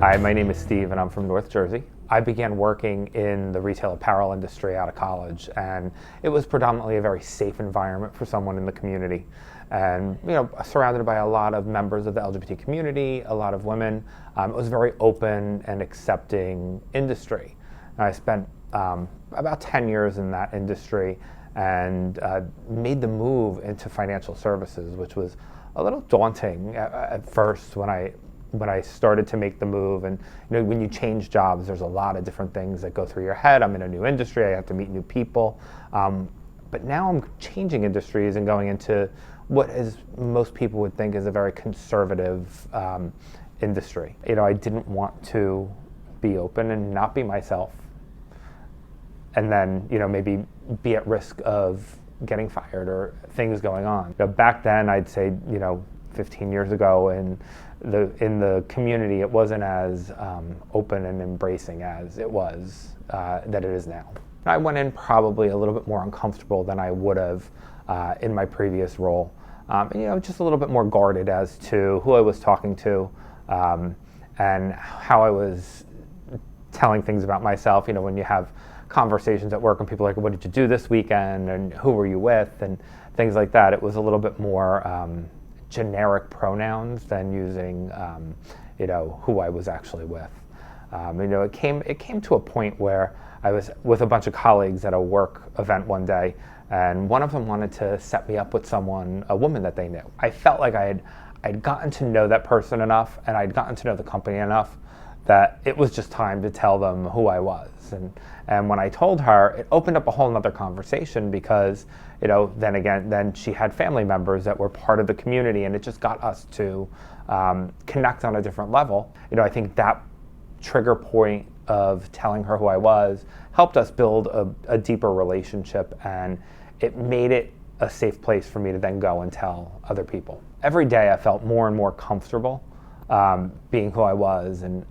Hi, my name is Steve and I'm from North Jersey. I began working in the retail apparel industry out of college, and it was predominantly a very safe environment for someone in the community. And surrounded by a lot of members of the LGBT community, a lot of women. It was a very open and accepting industry. I spent about 10 years in that industry and made the move into financial services, which was a little daunting at first when I started to make the move. And when you change jobs, there's a lot of different things that go through your head. I'm in a new industry, I have to meet new people. But now I'm changing industries and going into what is most people would think is a very conservative industry. I didn't want to be open and not be myself, and then maybe be at risk of getting fired or things going on. Back then, I'd say 15 years ago in the community, it wasn't as open and embracing as it was that it is now. I went in probably a little bit more uncomfortable than I would have in my previous role. Just a little bit more guarded as to who I was talking to and how I was telling things about myself. When you have conversations at work and people are like, what did you do this weekend and who were you with and things like that, it was a little bit more generic pronouns than using who I was actually with. It came to a point where I was with a bunch of colleagues at a work event one day, and one of them wanted to set me up with a woman that they knew. I felt like I'd gotten to know that person enough, and I'd gotten to know the company enough that it was just time to tell them who I was. And when I told her, it opened up a whole nother conversation because, then she had family members that were part of the community, and it just got us to connect on a different level. I think that trigger point of telling her who I was helped us build a deeper relationship, and it made it a safe place for me to then go and tell other people. Every day I felt more and more comfortable being who I was, and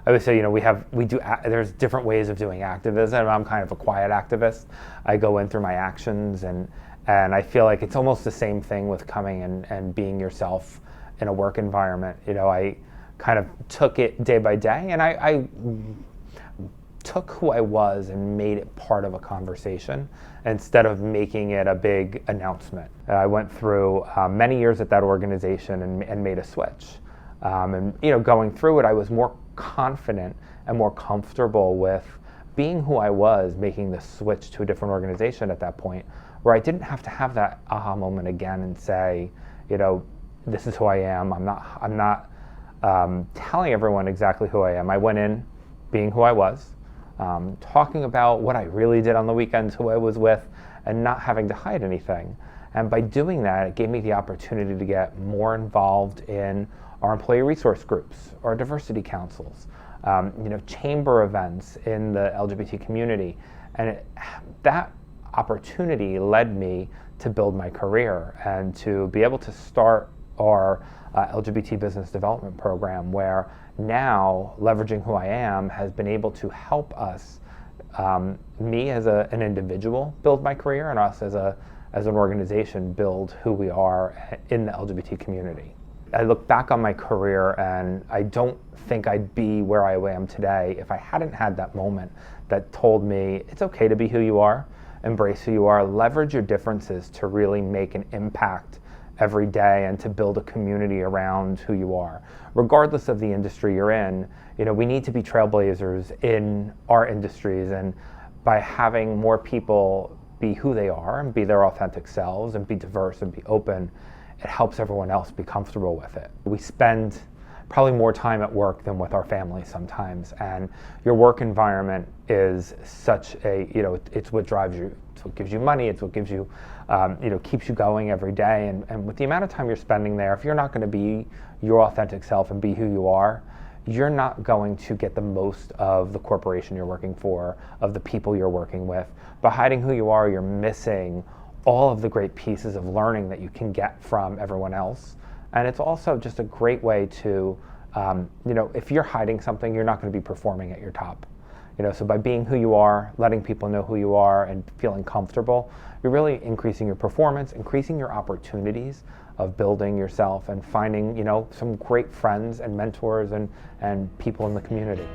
I would say, there's different ways of doing activism. I'm kind of a quiet activist. I go in through my actions, and I feel like it's almost the same thing with coming and being yourself in a work environment. I kind of took it day by day, and I took who I was and made it part of a conversation instead of making it a big announcement. I went through many years at that organization and made a switch. Going through it, I was more confident and more comfortable with being who I was, making the switch to a different organization at that point, where I didn't have to have that aha moment again and say, this is who I am. I'm not telling everyone exactly who I am. I went in being who I was, talking about what I really did on the weekends, who I was with, and not having to hide anything. And by doing that, it gave me the opportunity to get more involved in our employee resource groups, our diversity councils, chamber events in the LGBT community. And that opportunity led me to build my career and to be able to start our LGBT business development program, where now leveraging who I am has been able to help us, me as an individual, build my career, and us as an organization build who we are in the LGBT community. I look back on my career and I don't think I'd be where I am today if I hadn't had that moment that told me it's okay to be who you are, embrace who you are, leverage your differences to really make an impact every day and to build a community around who you are. Regardless of the industry you're in, we need to be trailblazers in our industries, and by having more people be who they are and be their authentic selves and be diverse and be open, it helps everyone else be comfortable with it. We spend probably more time at work than with our families sometimes, and your work environment is such it's what drives you, it's what gives you money, it's what gives you, keeps you going every day, and with the amount of time you're spending there, if you're not going to be your authentic self and be who you are, you're not going to get the most of the corporation you're working for, of the people you're working with. By hiding who you are, you're missing all of the great pieces of learning that you can get from everyone else. And it's also just a great way to, if you're hiding something, you're not going to be performing at your top. So by being who you are, letting people know who you are, and feeling comfortable, you're really increasing your performance, increasing your opportunities, of building yourself and finding, some great friends and mentors and people in the community.